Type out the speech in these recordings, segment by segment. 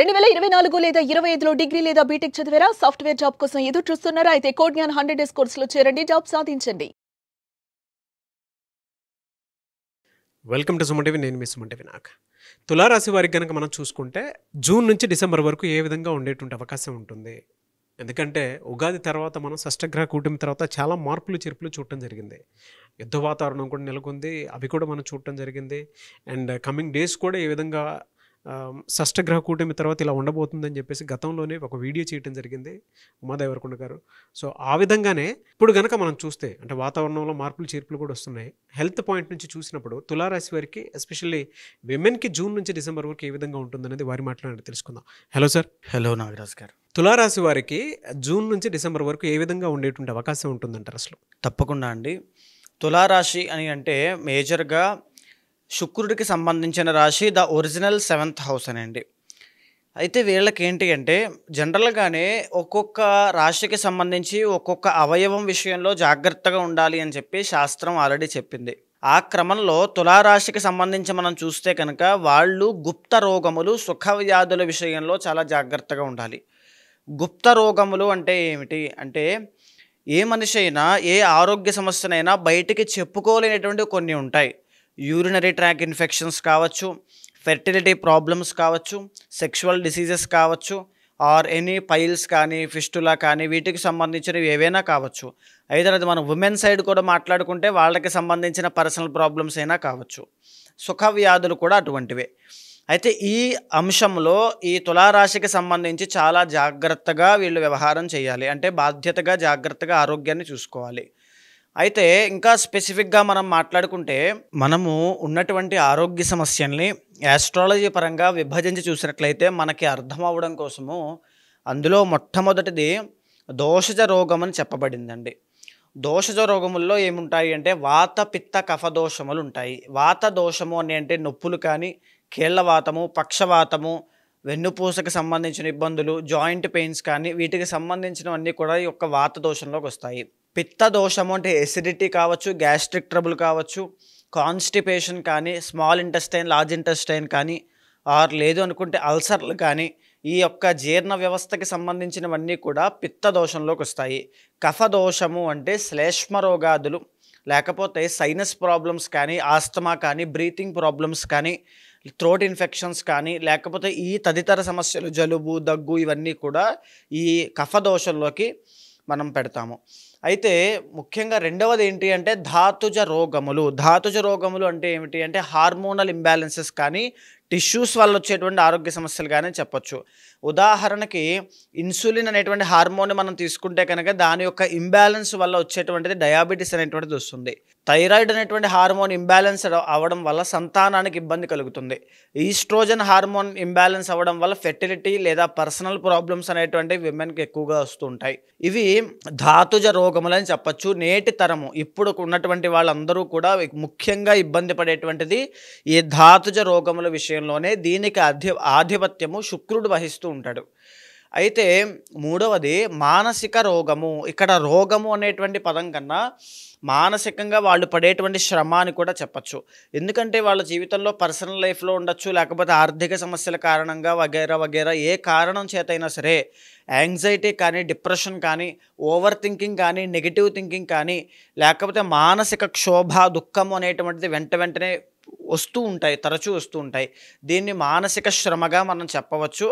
2024 లేదా 25లో డిగ్రీ లేదా బీటెక్ చదివారా? సాఫ్ట్‌వేర్ జాబ్ కోసం ఎదురు చూస్తున్నారా? అయితే కోడ్ జ్ఞాన్ 100 డేస్ కోర్సులో చేరండి, జాబ్ సాధించండి. Welcome to Suman TV. నేను మీ సుమన్ టీవీ. తులారాశి వారికి కనుక మనం చూసుకుంటే జూన్ నుంచి డిసెంబర్ వరకు ఏ విధంగా ఉండేటువంటి అవకాశం ఉంటుంది? ఎందుకంటే ఉగాది తర్వాత మనం షష్టగ్రహ కూటమి తర్వాత చాలా మార్పులు చేర్పులు చూడటం జరిగింది. యుద్ధ వాతావరణం కూడా నెలకొంది, అవి కూడా మనం చూడటం జరిగింది. అండ్ కమింగ్ డేస్ కూడా ఏ విధంగా షష్టగ్రహ కూటమి తర్వాత ఇలా ఉండబోతుందని చెప్పేసి గతంలోనే ఒక వీడియో చేయడం జరిగింది ఉమాదేవరకొండ గారు. సో ఆ విధంగానే ఇప్పుడు కనుక మనం చూస్తే అంటే వాతావరణంలో మార్పులు చేర్పులు కూడా వస్తున్నాయి. హెల్త్ పాయింట్ నుంచి చూసినప్పుడు తులారాశి వారికి ఎస్పెషల్లీ విమెన్కి జూన్ నుంచి డిసెంబర్ వరకు ఏ విధంగా ఉంటుందనేది వారి మాట్లాడి తెలుసుకుందాం. Hello sir. హలో నాగరాజ్ గారు. తులారాశి వారికి జూన్ నుంచి డిసెంబర్ వరకు ఏ విధంగా ఉండేటువంటి అవకాశం ఉంటుందంటారు అసలు? తప్పకుండా అండి. తులారాశి అని అంటే మేజర్గా శుక్రుడికి సంబంధించిన రాశి, ద ఒరిజినల్ 7th హౌస్ అనండి. అయితే వీళ్ళకి ఏంటి అంటే జనరల్గానే ఒక్కొక్క రాశికి సంబంధించి ఒక్కొక్క అవయవం విషయంలో జాగ్రత్తగా ఉండాలి అని చెప్పి శాస్త్రం ఆల్రెడీ చెప్పింది. ఆ క్రమంలో తులారాశికి సంబంధించి మనం చూస్తే కనుక వాళ్ళు గుప్త రోగములు, సుఖ వ్యాధుల విషయంలో చాలా జాగ్రత్తగా ఉండాలి. గుప్త రోగములు అంటే ఏమిటి అంటే ఏ మనిషి అయినా ఏ ఆరోగ్య సమస్యనైనా బయటికి చెప్పుకోలేనటువంటి కొన్ని ఉంటాయి. యూరినరీ ట్రాక్ ఇన్ఫెక్షన్స్ కావచ్చు, ఫెర్టిలిటీ ప్రాబ్లమ్స్ కావచ్చు, సెక్షువల్ డిసీజెస్ కావచ్చు, ఆర్ ఎనీ పైల్స్ కానీ ఫిస్టులా కానీ వీటికి సంబంధించినవి ఏవైనా కావచ్చు. అయితే అది మనం ఉమెన్ సైడ్ కూడా మాట్లాడుకుంటే వాళ్ళకి సంబంధించిన పర్సనల్ ప్రాబ్లమ్స్ అయినా కావచ్చు. సుఖ వ్యాధులు కూడా అటువంటివే. అయితే ఈ అంశంలో ఈ తులారాశికి సంబంధించి చాలా జాగ్రత్తగా వీళ్ళు వ్యవహారం చేయాలి. అంటే బాధ్యతగా జాగ్రత్తగా ఆరోగ్యాన్ని చూసుకోవాలి. అయితే ఇంకా స్పెసిఫిక్గా మనం మాట్లాడుకుంటే మనము ఉన్నటువంటి ఆరోగ్య సమస్యల్ని యాస్ట్రాలజీ పరంగా విభజించి చూసినట్లయితే మనకి అర్థం అవ్వడం కోసము అందులో మొట్టమొదటిది దోషజ రోగం అని చెప్పబడిందండి. దోషజ రోగముల్లో ఏముంటాయి అంటే వాత, పిత్త, కఫ దోషములు ఉంటాయి. వాత దోషము అని అంటే నొప్పులు కానీ, కీళ్ళవాతము, పక్షవాతము, వెన్నుపూసకు సంబంధించిన ఇబ్బందులు, జాయింట్ పెయిన్స్ కానీ వీటికి సంబంధించినవన్నీ కూడా ఈ యొక్క వాత దోషంలోకి వస్తాయి. పిత్త దోషము అంటే ఎసిడిటీ కావచ్చు, గ్యాస్ట్రిక్ ట్రబుల్ కావచ్చు, కాన్స్టిపేషన్ కానీ, స్మాల్ ఇంటెస్టైన్, లార్జ్ ఇంటెస్టైన్ కానీ, ఆర్ లేదు అనుకుంటే అల్సర్లు కానీ ఈ యొక్క జీర్ణ వ్యవస్థకి సంబంధించినవన్నీ కూడా పిత్త దోషంలోకి వస్తాయి. కఫ దోషము అంటే శ్లేష్మ రోగాదులు, లేకపోతే సైనస్ ప్రాబ్లమ్స్ కానీ, ఆస్తమా కానీ, బ్రీతింగ్ ప్రాబ్లమ్స్ కానీ, థ్రోట్ ఇన్ఫెక్షన్స్ కానీ, లేకపోతే ఈ తదితర సమస్యలు జలుబు, దగ్గు ఇవన్నీ కూడా ఈ కఫ దోషంలోకి మనం పెడతాము. అయితే ముఖ్యంగా రెండవది ఏంటి అంటే ధాతుజ రోగములు. ధాతుజ రోగములు అంటే ఏమిటి అంటే హార్మోనల్ ఇంబ్యాలెన్సెస్ కానీ, టిష్యూస్ వల్ల వచ్చేటువంటి ఆరోగ్య సమస్యలు కానీ చెప్పొచ్చు. ఉదాహరణకి ఇన్సులిన్ అనేటువంటి హార్మోన్ మనం తీసుకుంటే కనుక దాని యొక్క ఇంబ్యాలెన్స్ వల్ల వచ్చేటువంటిది డయాబెటీస్ అనేటువంటిది వస్తుంది. థైరాయిడ్ అనేటువంటి హార్మోన్ ఇంబ్యాలెన్స్ అవ్వడం వల్ల సంతానానికి ఇబ్బంది కలుగుతుంది. ఈస్ట్రోజన్ హార్మోన్ ఇంబ్యాలెన్స్ అవ్వడం వల్ల ఫెర్టిలిటీ లేదా పర్సనల్ ప్రాబ్లమ్స్ అనేటువంటివి విమెన్కి ఎక్కువగా వస్తూ ఉంటాయి. ఇవి ధాతుజ రోగములు అని చెప్పచ్చు. నేటి తరము ఇప్పుడు ఉన్నటువంటి వాళ్ళందరూ కూడా ముఖ్యంగా ఇబ్బంది పడేటువంటిది ఈ ధాతుజ రోగముల విషయంలోనే. దీనికి ఆధిపత్యము శుక్రుడు వహిస్తూ ఉంటాడు. అయితే మూడవది మానసిక రోగము. ఇక్కడ రోగము అనేటువంటి పదం కన్నా మానసికంగా వాళ్ళు పడేటువంటి శ్రమ అని కూడా చెప్పచ్చు. ఎందుకంటే వాళ్ళ జీవితంలో పర్సనల్ లైఫ్లో ఉండొచ్చు, లేకపోతే ఆర్థిక సమస్యల కారణంగా వగైరా వగైరా ఏ కారణం చేతైనా సరే యాంగ్జైటీ కానీ, డిప్రెషన్ కానీ, ఓవర్ థింకింగ్ కానీ, నెగిటివ్ థింకింగ్ కానీ, లేకపోతే మానసిక క్షోభ, దుఃఖము అనేటువంటిది వెంటనే వస్తూ ఉంటాయి, తరచూ వస్తూ ఉంటాయి. దీన్ని మానసిక శ్రమగా మనం చెప్పవచ్చు.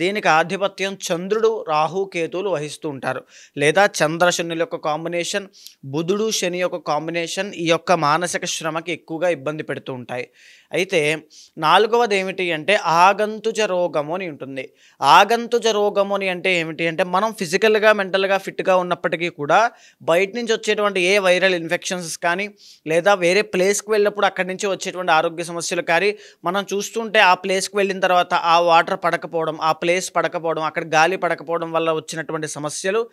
దీనికి ఆధిపత్యం చంద్రుడు, రాహు, కేతువులు వహిస్తూ ఉంటారు. లేదా చంద్ర శనుల యొక్క కాంబినేషన్, బుధుడు శని యొక్క కాంబినేషన్ ఈ యొక్క మానసిక శ్రమకి ఎక్కువగా ఇబ్బంది పెడుతూ ఉంటాయి. అయితే నాలుగవది ఏమిటి అంటే ఆగంతుజ రోగము అని ఉంటుంది. ఆగంతుజ రోగము అని అంటే ఏమిటి అంటే మనం ఫిజికల్గా, మెంటల్గా ఫిట్గా ఉన్నప్పటికీ కూడా బయట నుంచి వచ్చేటువంటి ఏ వైరల్ ఇన్ఫెక్షన్స్ కానీ, లేదా వేరే ప్లేస్కి వెళ్ళినప్పుడు అక్కడి నుంచి వచ్చేటువంటి ఆరోగ్య సమస్యలు కానీ మనం చూస్తుంటే ఆ ప్లేస్కి వెళ్ళిన తర్వాత ఆ వాటర్ పడకపోవడం, ఆ ప్లేస్ పడకపోవడం, అక్కడ గాలి పడకపోవడం వల్ల వచ్చినటువంటి సమస్యలు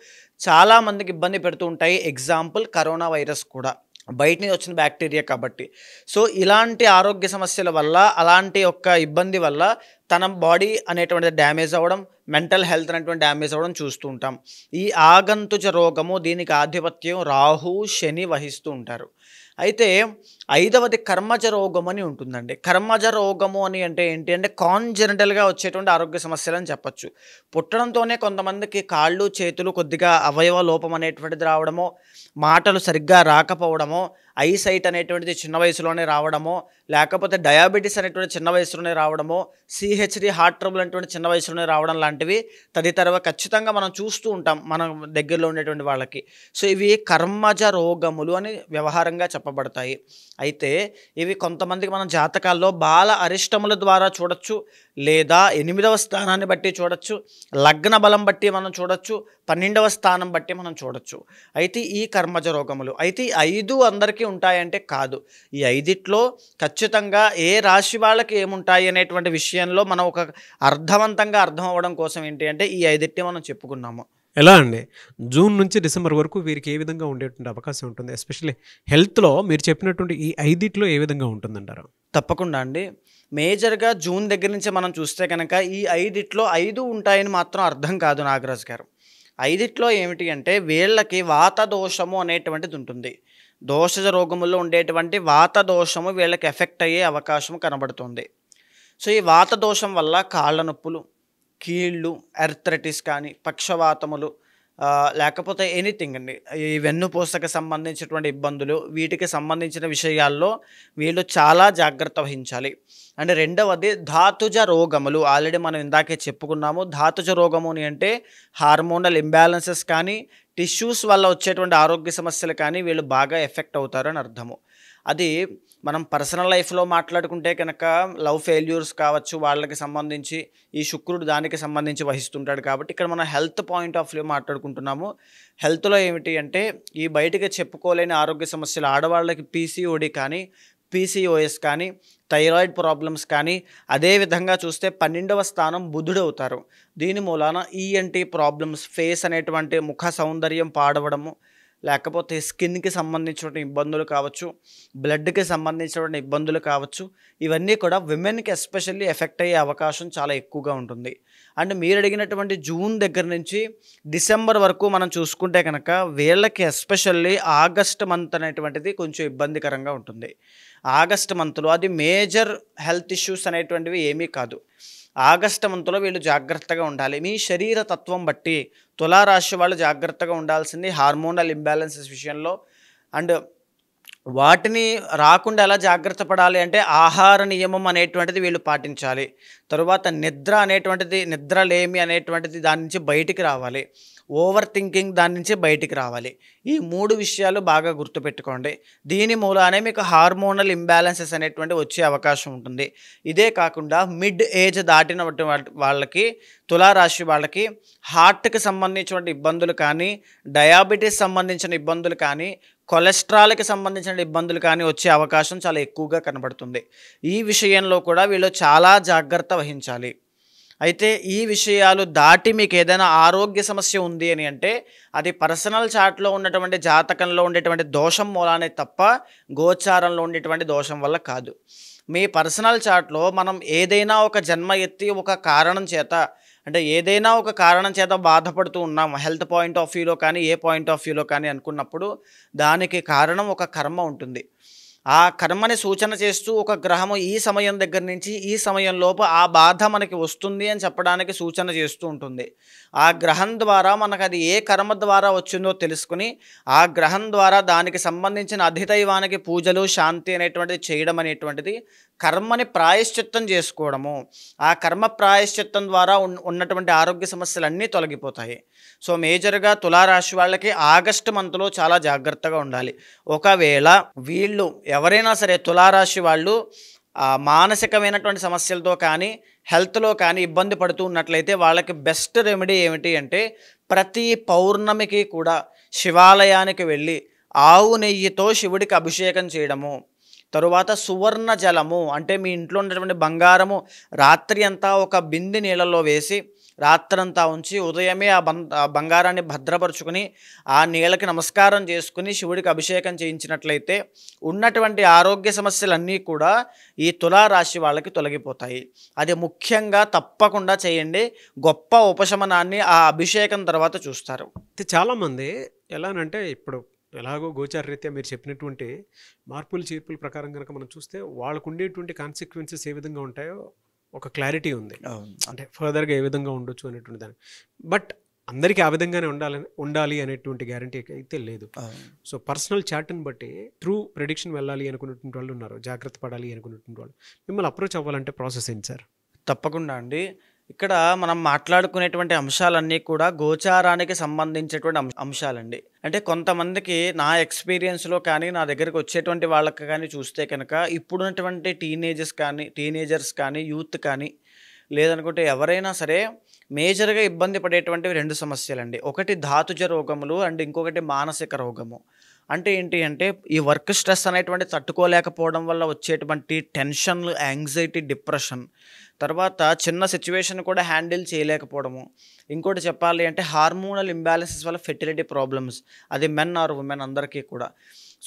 చాలామందికి ఇబ్బంది పెడుతూ ఉంటాయి. ఎగ్జాంపుల్ కరోనా వైరస్ కూడా బయట నుంచి వచ్చిన బ్యాక్టీరియా కాబట్టి. సో ఇలాంటి ఆరోగ్య సమస్యల వల్ల, అలాంటి యొక్క ఇబ్బంది వల్ల తన బాడీ అనేటువంటిది డ్యామేజ్ అవ్వడం, మెంటల్ హెల్త్ అనేటువంటి డ్యామేజ్ అవ్వడం చూస్తూ ఉంటాం. ఈ ఆగంతుజ రోగము దీనికి ఆధిపత్యం రాహు, శని వహిస్తూ ఉంటారు. అయితే ఐదవది కర్మజ రోగం అని ఉంటుందండి. కర్మజ రోగము అని అంటే ఏంటి అంటే కాన్జెనిటల్గా వచ్చేటువంటి ఆరోగ్య సమస్యలు అని చెప్పచ్చు. పుట్టడంతోనే కొంతమందికి కాళ్ళు చేతులు కొద్దిగా అవయవ లోపం అనేటువంటిది రావడమో, మాటలు సరిగ్గా రాకపోవడమో, ఐసైట్ అనేటువంటిది చిన్న వయసులోనే రావడమో, లేకపోతే డయాబెటీస్ అనేటువంటి చిన్న వయసులోనే రావడమో, సిహెచ్డి హార్ట్ ట్రబుల్ అనేటువంటి చిన్న వయసులోనే రావడం లాంటివి తదితరవ ఖచ్చితంగా మనం చూస్తూ ఉంటాం మన దగ్గరలో ఉండేటువంటి వాళ్ళకి. సో ఇవి కర్మజ రోగములు అని వ్యవహారంగా చెప్పబడతాయి. అయితే ఇవి కొంతమందికి మనం జాతకాల్లో బాల అరిష్టముల ద్వారా చూడొచ్చు, లేదా 8వ స్థానాన్ని బట్టి చూడొచ్చు, లగ్న బలం బట్టి మనం చూడొచ్చు, 12వ స్థానం బట్టి మనం చూడొచ్చు. అయితే ఈ కర్మజ రోగములు అయితే ఈ 5 అందరికీ ఉంటాయంటే కాదు. ఈ 5లో ఖచ్చితంగా ఏ రాశి వాళ్ళకి ఏముంటాయి అనేటువంటి విషయంలో మనం ఒక అర్థవంతంగా అర్థం అవ్వడం కోసం ఏంటి అంటే ఈ 5 మనం చెప్పుకున్నాము. ఎలా అండి? జూన్ నుంచి డిసెంబర్ వరకు వీరికి ఏ విధంగా ఉండేటువంటి అవకాశం ఉంటుంది? ఎస్పెషల్లీ హెల్త్‌లో మీరు చెప్పినటువంటి ఈ 5లో ఏ విధంగా ఉంటుందంటారు? తప్పకుండా అండి. మేజర్‌గా జూన్ దగ్గర నుంచి మనం చూస్తే కనుక ఈ 5లో 5 ఉంటాయని మాత్రం అర్థం కాదు నాగరాజు గారు. 5లో ఏమిటి అంటే వీళ్ళకి వాత దోషము అనేటువంటిది ఉంటుంది. దోషజ రోగముల్లో ఉండేటువంటి వాత దోషము వీళ్ళకి ఎఫెక్ట్ అయ్యే అవకాశం కనబడుతుంది. సో ఈ వాత దోషం వల్ల కాళ్ళ నొప్పులు, కీళ్ళు, ఆర్థరైటిస్ కానీ, పక్షవాతములు, లేకపోతే ఎనీథింగ్ అండి, ఈ వెన్నుపూసకు సంబంధించినటువంటి ఇబ్బందులు, వీటికి సంబంధించిన విషయాల్లో వీళ్ళు చాలా జాగ్రత్త వహించాలి. అండ్ రెండవది ధాతుజ రోగములు. ఆల్రెడీ మనం ఇందాకే చెప్పుకున్నాము. ధాతుజ రోగము అని అంటే హార్మోనల్ ఇంబ్యాలెన్సెస్ కానీ, టిష్యూస్ వల్ల వచ్చేటువంటి ఆరోగ్య సమస్యలు కానీ వీళ్ళు బాగా ఎఫెక్ట్ అవుతారని అర్థము. అది మనం పర్సనల్ లైఫ్లో మాట్లాడుకుంటే కనుక లవ్ ఫెయిల్యూర్స్ కావచ్చు, వాళ్ళకి సంబంధించి ఈ శుక్రుడు దానికి సంబంధించి వహిస్తుంటాడు. కాబట్టి ఇక్కడ మనం హెల్త్ పాయింట్ ఆఫ్ వ్యూ మాట్లాడుకుంటున్నాము. హెల్త్లో ఏమిటి అంటే ఈ బయటకి చెప్పుకోలేని ఆరోగ్య సమస్యలు, ఆడవాళ్ళకి పీసీఓడి కానీ, పీసీఓఎస్ కానీ, థైరాయిడ్ ప్రాబ్లమ్స్ కానీ, అదేవిధంగా చూస్తే 12వ స్థానం బుధుడు అవుతారు. దీని మూలాన ఈఎన్టీ ప్రాబ్లమ్స్, ఫేస్ అనేటువంటి ముఖ సౌందర్యం పాడవడము, లేకపోతే స్కిన్కి సంబంధించినటువంటి ఇబ్బందులు కావచ్చు, బ్లడ్కి సంబంధించినటువంటి ఇబ్బందులు కావచ్చు, ఇవన్నీ కూడా విమెన్కి ఎస్పెషల్లీ ఎఫెక్ట్ అయ్యే అవకాశం చాలా ఎక్కువగా ఉంటుంది. అండ్ మీరు అడిగినటువంటి జూన్ దగ్గర నుంచి డిసెంబర్ వరకు మనం చూసుకుంటే కనుక వీళ్ళకి ఎస్పెషల్లీ ఆగస్ట్ మంత్ అనేటువంటిది కొంచెం ఇబ్బందికరంగా ఉంటుంది. ఆగస్ట్ మంత్లో అది మేజర్ హెల్త్ ఇష్యూస్ అనేటువంటివి ఏమీ కాదు. ఆగస్టు మంత్లో వీళ్ళు జాగ్రత్తగా ఉండాలి. మీ శరీర తత్వం బట్టి తులారాశి వాళ్ళు జాగ్రత్తగా ఉండాల్సింది హార్మోనల్ ఇంబ్యాలెన్సెస్ విషయంలో. అండ్ వాటిని రాకుండా ఎలా జాగ్రత్త పడాలి అంటే ఆహార నియమం అనేటువంటిది వీళ్ళు పాటించాలి. తరువాత నిద్ర అనేటువంటిది, నిద్రలేమి అనేటువంటిది దాని నుంచి బయటికి రావాలి. ఓవర్ థింకింగ్ దాని నుంచి బయటికి రావాలి. ఈ 3 విషయాలు బాగా గుర్తుపెట్టుకోండి. దీని మూలానే మీకు హార్మోనల్ ఇంబ్యాలెన్సెస్ అనేటువంటి వచ్చే అవకాశం ఉంటుంది. ఇదే కాకుండా మిడ్ ఏజ్ దాటిన వాళ్ళకి, తులారాశి వాళ్ళకి హార్ట్కి సంబంధించిన ఇబ్బందులు కానీ, డయాబెటీస్ సంబంధించిన ఇబ్బందులు కానీ, కొలెస్ట్రాల్కి సంబంధించిన ఇబ్బందులు కానీ వచ్చే అవకాశం చాలా ఎక్కువగా కనబడుతుంది. ఈ విషయంలో కూడా వీళ్ళు చాలా జాగ్రత్త వహించాలి. అయితే ఈ విషయాలు దాటి మీకు ఏదైనా ఆరోగ్య సమస్య ఉంది అని అంటే అది పర్సనల్ చార్ట్లో ఉన్నటువంటి జాతకంలో ఉండేటువంటి దోషం మూలానే తప్ప గోచారంలో ఉండేటువంటి దోషం వల్ల కాదు. మీ పర్సనల్ చార్ట్లో మనం ఏదైనా ఒక జన్మ ఎత్తి ఒక కారణం చేత, అంటే ఏదైనా ఒక కారణం చేత బాధపడుతూ ఉన్నాం హెల్త్ పాయింట్ ఆఫ్ వ్యూలో కానీ, ఏ పాయింట్ ఆఫ్ వ్యూలో కానీ అనుకున్నప్పుడు దానికి కారణం ఒక కర్మ ఉంటుంది. ఆ కర్మని సూచన చేస్తూ ఒక గ్రహము ఈ సమయం దగ్గర నుంచి ఈ సమయం లోపు ఆ బాధ మనకి వస్తుంది అని చెప్పడానికి సూచన చేస్తూ ఉంటుంది. ఆ గ్రహం ద్వారా మనకు అది ఏ కర్మ ద్వారా వచ్చిందో తెలుసుకుని ఆ గ్రహం ద్వారా దానికి సంబంధించిన అధిదైవానికి పూజలు, శాంతి అనేటువంటిది చేయడం అనేటువంటిది కర్మని ప్రాయశ్చిత్తం చేసుకోవడము. ఆ కర్మ ప్రాయశ్చిత్తం ద్వారా ఉన్నటువంటి ఆరోగ్య సమస్యలన్నీ తొలగిపోతాయి. సో మేజర్గా తులారాశి వాళ్ళకి ఆగస్టు మంత్లో చాలా జాగ్రత్తగా ఉండాలి. ఒకవేళ వీళ్ళు ఎవరైనా సరే తులారాశి వాళ్ళు మానసికమైనటువంటి సమస్యలతో కానీ, హెల్త్లో కానీ ఇబ్బంది పడుతూ ఉన్నట్లయితే వాళ్ళకి బెస్ట్ రెమెడీ ఏమిటి అంటే ప్రతి పౌర్ణమికి కూడా శివాలయానికి వెళ్ళి ఆవు నెయ్యితో శివుడికి అభిషేకం చేయడము, తరువాత సువర్ణ జలము అంటే మీ ఇంట్లో ఉన్నటువంటి బంగారము రాత్రి అంతా ఒక బిందె నీళ్ళలో వేసి రాత్రంతా ఉంచి ఉదయమే ఆ బంగారాన్ని భద్రపరుచుకుని ఆ నీళ్ళకి నమస్కారం చేసుకుని శివుడికి అభిషేకం చేయించినట్లయితే ఉన్నటువంటి ఆరోగ్య సమస్యలన్నీ కూడా ఈ తులారాశి వాళ్ళకి తొలగిపోతాయి. అది ముఖ్యంగా తప్పకుండా చేయండి. గొప్ప ఉపశమనాన్ని ఆ అభిషేకం తర్వాత చూస్తారు. చాలామంది ఎలానంటే ఇప్పుడు ఎలాగో గోచార రీత్యా మీరు చెప్పినటువంటి మార్పులు చేర్పుల ప్రకారం కనుక మనం చూస్తే వాళ్ళకు ఉండేటువంటి కాన్సిక్వెన్సెస్ ఏ విధంగా ఉంటాయో ఒక క్లారిటీ ఉంది. అంటే ఫర్దర్గా ఏ విధంగా ఉండొచ్చు అనేటువంటి దాన్ని. బట్ అందరికీ ఆ విధంగానే ఉండాలి అనేటువంటి గ్యారంటీ అయితే లేదు. సో పర్సనల్ చాట్ని బట్టి త్రూ ప్రెడిక్షన్ వెళ్ళాలి అనుకున్నటువంటి వాళ్ళు ఉన్నారు, జాగ్రత్త పడాలి అనుకున్నటువంటి వాళ్ళు. మిమ్మల్ని అప్రోచ్ అవ్వాలంటే ప్రాసెస్ ఏంటి సార్? తప్పకుండా అండి. ఇక్కడ మనం మాట్లాడుకునేటువంటి అంశాలన్నీ కూడా గోచారానికి సంబంధించేటువంటి అంశాలండి. అంటే కొంతమందికి నా ఎక్స్పీరియన్స్లో కానీ నా దగ్గరికి వచ్చేటువంటి వాళ్ళకి కానీ చూస్తే కనుక ఇప్పుడున్నటువంటి టీనేజర్స్ కానీ యూత్ కానీ లేదనుకుంటే ఎవరైనా సరే మేజర్గా ఇబ్బంది పడేటువంటివి 2 సమస్యలండి. ఒకటి ధాతుజ రోగములు అండ్ ఇంకొకటి మానసిక రోగము. అంటే ఏంటి అంటే ఈ వర్క్ స్ట్రెస్ అనేటువంటి తట్టుకోలేకపోవడం వల్ల వచ్చేటువంటి టెన్షన్లు, యాంగ్జైటీ, డిప్రెషన్, తర్వాత చిన్న సిచ్యువేషన్ కూడా హ్యాండిల్ చేయలేకపోవడము. ఇంకోటి చెప్పాలి అంటే హార్మోనల్ ఇంబ్యాలెన్సెస్ వల్ల ఫెర్టిలిటీ ప్రాబ్లమ్స్, అది మెన్ ఆర్ ఉమెన్ అందరికీ కూడా.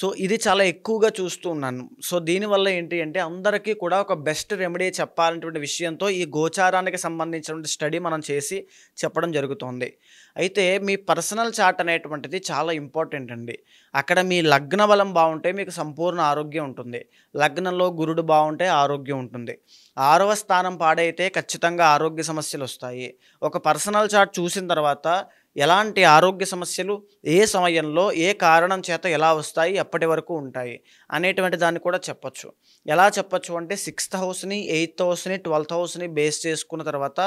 సో ఇది చాలా ఎక్కువగా చూస్తూ ఉన్నాను. సో దీనివల్ల ఏంటి అంటే అందరికీ కూడా ఒక బెస్ట్ రెమెడీ చెప్పాలనేటువంటి విషయంతో ఈ గోచారానికి సంబంధించినటువంటి స్టడీ మనం చేసి చెప్పడం జరుగుతుంది. అయితే మీ పర్సనల్ చార్ట్ అనేటువంటిది చాలా ఇంపార్టెంట్ అండి. అక్కడ మీ లగ్న బలం బాగుంటే మీకు సంపూర్ణ ఆరోగ్యం ఉంటుంది. లగ్నంలో గురుడు బాగుంటే ఆరోగ్యం ఉంటుంది. 6వ స్థానం పాడైతే ఖచ్చితంగా ఆరోగ్య సమస్యలు వస్తాయి. ఒక పర్సనల్ చార్ట్ చూసిన తర్వాత ఎలాంటి ఆరోగ్య సమస్యలు ఏ సమయంలో ఏ కారణం చేత ఎలా వస్తాయి, ఎప్పటి వరకు ఉంటాయి అనేటువంటి దాన్ని కూడా చెప్పచ్చు. ఎలా చెప్పచ్చు అంటే 6th హౌస్ని, 8th హౌస్ని, 12th హౌస్ని బేస్ చేసుకున్న తర్వాత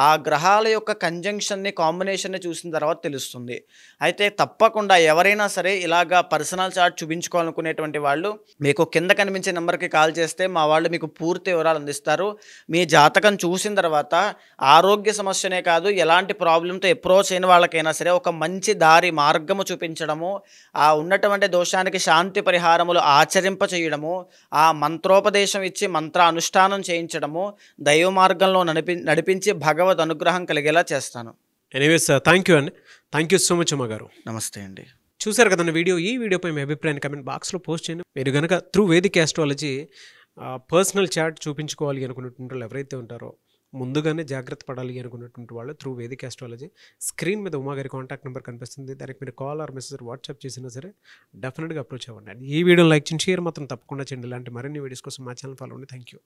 ఆ గ్రహాల యొక్క కంజంక్షన్ని, కాంబినేషన్ని చూసిన తర్వాత తెలుస్తుంది. అయితే తప్పకుండా ఎవరైనా సరే ఇలాగా పర్సనల్ చార్ట్ చూపించుకోవాలనుకునేటువంటి వాళ్ళు మీకు కింద కనిపించే నెంబర్కి కాల్ చేస్తే మా వాళ్ళు మీకు పూర్తి వివరాలు అందిస్తారు. మీ జాతకం చూసిన తర్వాత ఆరోగ్య సమస్యనే కాదు, ఎలాంటి ప్రాబ్లంతో అప్రోచ్ అయిన వాళ్ళకైనా సరే ఒక మంచి దారి మార్గము చూపించడము, ఆ ఉన్నటువంటి దోషానికి శాంతి పరిహారములు ఆచరింప చేయడము, ఆ మంత్రోపదేశం ఇచ్చి మంత్ర అనుష్ఠానం చేయించడము, దైవ మార్గంలో నడిపించి భగవద్ అనుగ్రహం కలిగేలా చేస్తాను. ఎనీవేస్ థ్యాంక్ యూ అండి. Thank you so much Uma గారు. నమస్తే అండి. చూసారు కదండి ఈ వీడియోపై మీ అభిప్రాయాన్ని కమెంట్ బాక్స్లో పోస్ట్ చేయండి. మీరు కనుక through Vedic astrology personal chart చూపించుకోవాలి అనుకున్నటువంటి వాళ్ళు ఎవరైతే ఉంటారో ముందుగానే జాగ్రత్త పడాలి అనుకున్నటువంటి వాళ్ళు త్రూ వేదిక్ ఆస్ట్రాలజీ స్క్రీన్ మీద ఉమా గారి కాంటాక్ట్ నెంబర్ కనిపిస్తుంది. దానికి మీరు కాల్ ఆర్ మెసేజ్ వాట్సాప్ చేసినా సరే డెఫినెట్గా అప్రోచ్ అవ్వండి. ఈ వీడియోని లైక్ చేసి షేర్ మాత్రం తప్పకుండా చేయండి. ఇలాంటి మరిన్ని వీడియోస్ కోసం మా ఛానల్ ఫాలో అవ్వండి. Thank you.